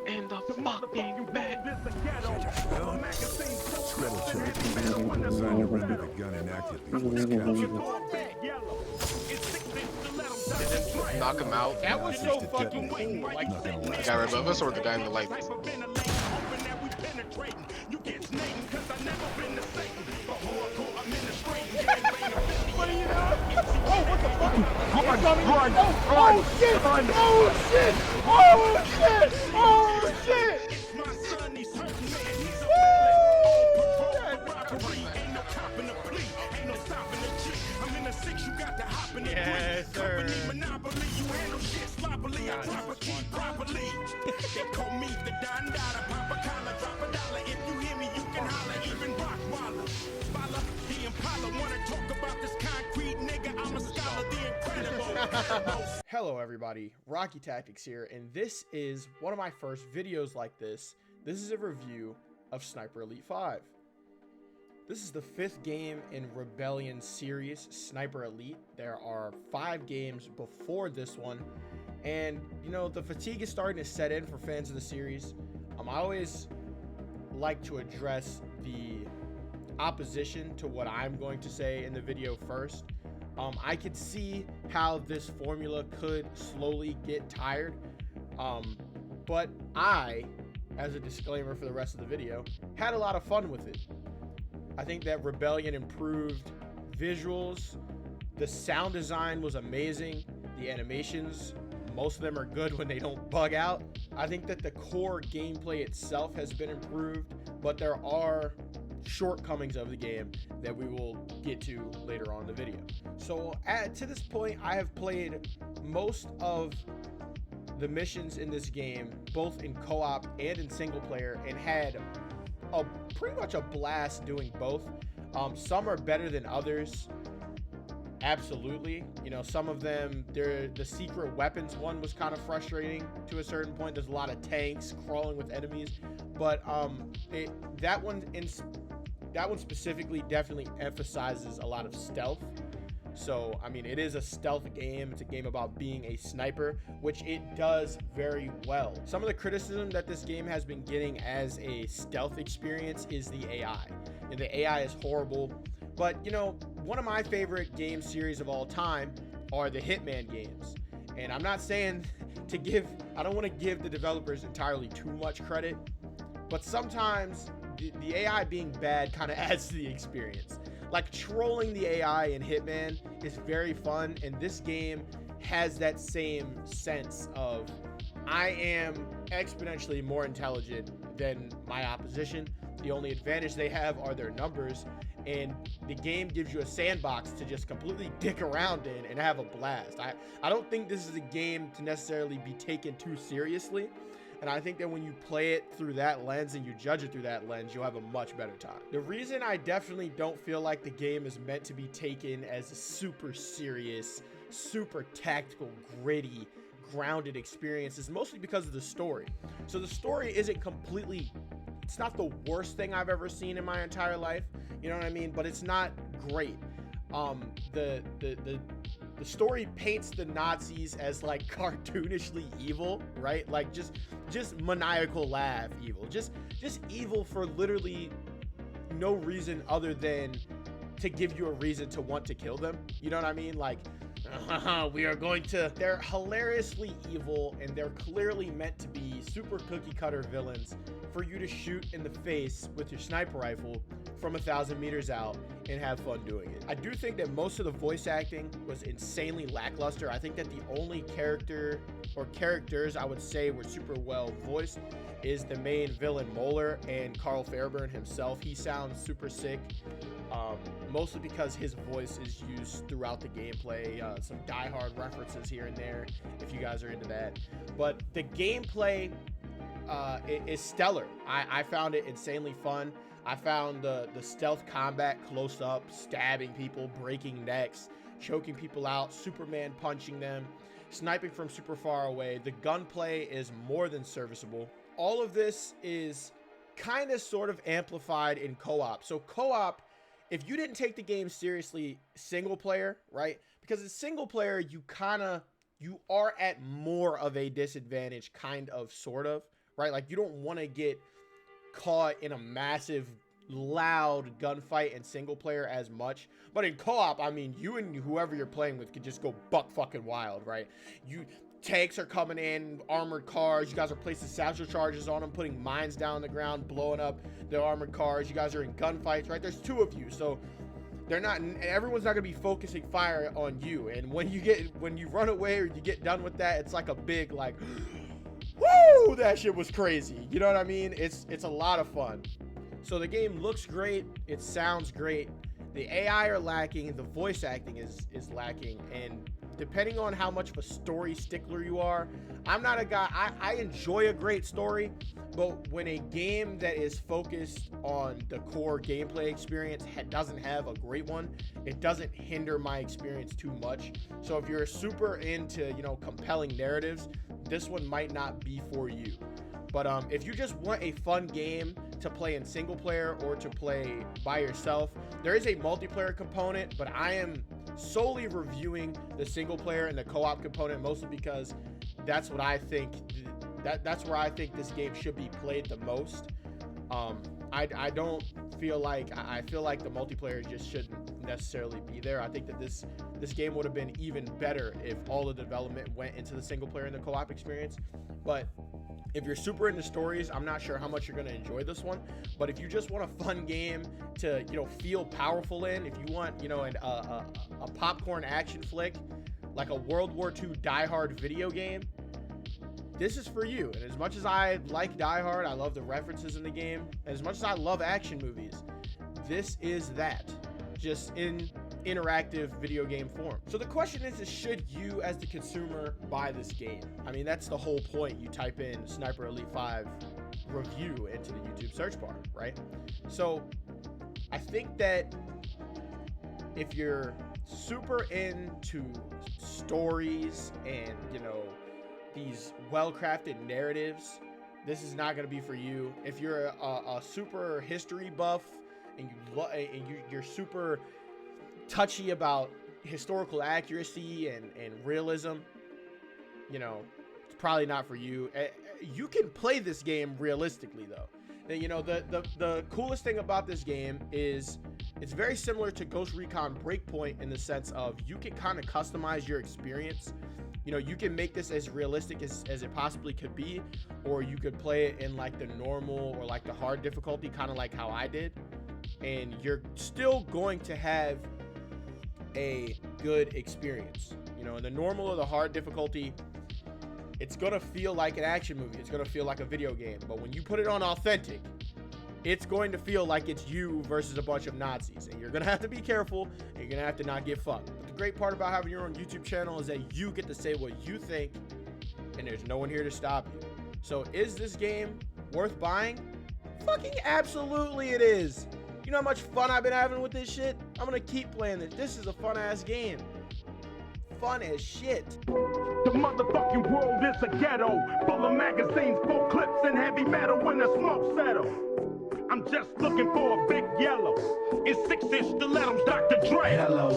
in the fucking bed. Untitled Chapter. Designed to render the gun inactive before it's captured. Knock him out. That was so fucking cool. Like, Not gonna The last. guy right above us or the guy in the light? what are you doing? Oh, what the fuck? Run! Oh shit! Oh shit! Oh shit! Oh shit! Yes, sir. Hello everybody, Rocky Tactics here, and this is one of my first videos like this. This is a review of Sniper Elite 5. This is the 5th game in Rebellion series, Sniper Elite. There are 5 games before this one, and you know, the fatigue is starting to set in for fans of the series. I always like to address the opposition to what I'm going to say in the video first. I could see how this formula could slowly get tired, but I, as a disclaimer for the rest of the video, had a lot of fun with it. I think that Rebellion improved visuals, the sound design was amazing, the animations, most of them are good when they don't bug out. I think that the core gameplay itself has been improved, but there are shortcomings of the game that we will get to later on in the video. So to this point, I have played most of the missions in this game, both in co-op and in single player, and had pretty much a blast doing both. Some are better than others, absolutely. You know, some of them, the secret weapons one was kind of frustrating to a certain point. There's a lot of tanks crawling with enemies, but that one specifically definitely emphasizes a lot of stealth. So, I mean, it is a stealth game. It's a game about being a sniper, which it does very well. Some of the criticism that this game has been getting as a stealth experience is the AI. And the AI is horrible. But, you know, one of my favorite game series of all time are the Hitman games. And I'm not saying I don't want to give the developers entirely too much credit, but sometimes the AI being bad kind of adds to the experience. Like, trolling the AI in Hitman is very fun, and this game has that same sense of, I am exponentially more intelligent than my opposition. The only advantage they have are their numbers, and the game gives you a sandbox to just completely dick around in and have a blast. I don't think this is a game to necessarily be taken too seriously. And I think that when you play it through that lens and you judge it through that lens, you'll have a much better time. The reason I definitely don't feel like the game is meant to be taken as a super serious, super tactical, gritty, grounded experience is mostly because of the story. So the story isn't completely, it's not the worst thing I've ever seen in my entire life, you know what I mean? But it's not great. The story paints the Nazis as like cartoonishly evil, right? Like just maniacal laugh evil, just evil for literally no reason other than to give you a reason to want to kill them. You know what I mean? Like, they're hilariously evil, and they're clearly meant to be super cookie cutter villains for you to shoot in the face with your sniper rifle from 1,000 meters out and have fun doing it. I do think that most of the voice acting was insanely lackluster. I think that the only character or characters I would say were super well voiced is the main villain Moeller and Carl Fairburn himself. He sounds super sick, mostly because his voice is used throughout the gameplay. Some Die Hard references here and there, if you guys are into that. But the gameplay is stellar. I found it insanely fun. I found the stealth combat close up, stabbing people, breaking necks, choking people out, Superman punching them, sniping from super far away. The gunplay is more than serviceable. All of this is kind of sort of amplified in co-op. So co-op, if you didn't take the game seriously single player, right? Because in single player, you are at more of a disadvantage, kind of, sort of, right? Like, you don't want to get caught in a massive, loud gunfight in single player as much. But in co-op, I mean, you and whoever you're playing with could just go buck fucking wild, right? Tanks are coming in, armored cars. You guys are placing satchel charges on them, putting mines down the ground, blowing up the armored cars. You guys are in gunfights, right? There's 2 of you, so everyone's not gonna be focusing fire on you. And when you run away or you get done with that, it's like a big, like, woo, that shit was crazy. You know what I mean? It's a lot of fun. So the game looks great, it sounds great. The AI are lacking, the voice acting is lacking, and depending on how much of a story stickler you are, I'm not a guy, I enjoy a great story, but when a game that is focused on the core gameplay experience doesn't have a great one, it doesn't hinder my experience too much. So if you're super into, you know, compelling narratives, this one might not be for you. But if you just want a fun game to play in single player or to play by yourself, there is a multiplayer component, but I am solely reviewing the single player and the co-op component, mostly because that's what I think, that's where I think this game should be played the most. I don't feel like, I feel like the multiplayer just shouldn't necessarily be there. I think that this game would have been even better if all the development went into the single player and the co-op experience. But if you're super into stories, I'm not sure how much you're going to enjoy this one. But if you just want a fun game to, you know, feel powerful in, if you want, you know, a popcorn action flick, like a World War II Die Hard video game, this is for you. And as much as I like Die Hard, I love the references in the game. And as much as I love action movies, this is that, just in interactive video game form. So the question is should you as the consumer buy this game? I mean, that's the whole point. You type in Sniper Elite 5 review into the YouTube search bar, right? So I think that if you're super into stories and, you know, these well-crafted narratives, this is not going to be for you. If you're a super history buff and you're super touchy about historical accuracy and realism, you know, it's probably not for you. You can play this game realistically, though. And, you know, the coolest thing about this game is it's very similar to Ghost Recon Breakpoint in the sense of you can kind of customize your experience. You know, you can make this as realistic as it possibly could be, or you could play it in like the normal or like the hard difficulty, kind of like how I did, and you're still going to have a good experience. You know, in the normal or the hard difficulty, it's gonna feel like an action movie, it's gonna feel like a video game. But when you put it on authentic, it's going to feel like it's you versus a bunch of Nazis, and you're gonna have to be careful, and you're gonna have to not get fucked. But the great part about having your own YouTube channel is that you get to say what you think, and there's no one here to stop you. So is this game worth buying? Fucking absolutely it is. You know how much fun I've been having with this shit? I'm gonna keep playing this. This is a fun-ass game. Fun as shit. The motherfucking world is a ghetto, full of magazines, full clips, and heavy metal when the smoke settles. I'm just looking for a big yellow. It's 6-inch stilettos, Dr. Dre. Hello.